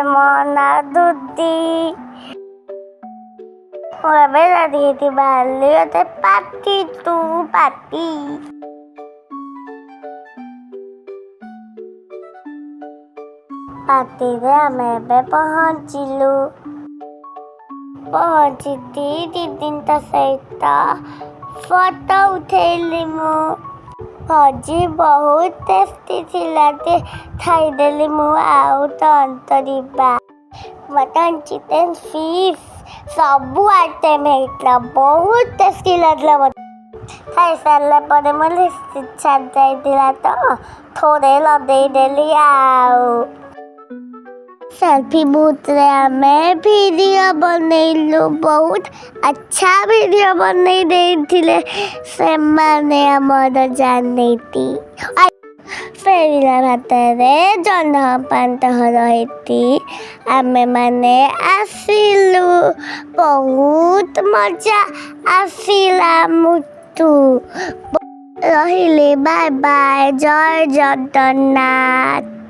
mona tutti. Ora bella di belli, io te patti tu patti. ପାର୍ଟିରେ ଆମେ ଏବେ ପହଞ୍ଚିଲୁ। ପହଞ୍ଚିକି ଦିଦିଙ୍କ ସହିତ ଫଟୋ ଉଠେଇଲି ମୁଁ। ଭୋଜି ବହୁତ ଟେଷ୍ଟି ଥିଲା। ଖାଇଦେଲି ମୁଁ ଆଉ ତନ୍ତରିବା ମଟନ୍ ଚିକେନ୍ ଫିସ୍ ସବୁ ଆଇଟମ୍ ହେଇଥିଲା। ବହୁତ ଟେଷ୍ଟି ଲାଗିଲା ମୋତେ। ଖାଇସାରିଲା ପରେ ମୋ ଲିପଷ୍ଟିକ୍ ଛାଡ଼ି ଯାଇଥିଲା ତ ଥୋଡ଼େ ଲଗେଇଦେଲି ଆଉ। ସେଲ୍ଫି ବୁଥରେ ଆମେ ଭିଡ଼ିଓ ବନେଇଲୁ। ବହୁତ ଆଚ୍ଛା ଭିଡ଼ିଓ ବନେଇ ଦେଇଥିଲେ ସେମାନେ ଆମର ଜାଣିତି। ଫେରିଲା ବାଟରେ ଜହ୍ନ ପାନ୍ତହର ହେଇତି ଆମେମାନେ ଆସିଲୁ। ବହୁତ ମଜା ଆସିଲା। ମୁତୁ ରହିଲି। Bye bye. ଜୟ ଜଗନ୍ନାଥ।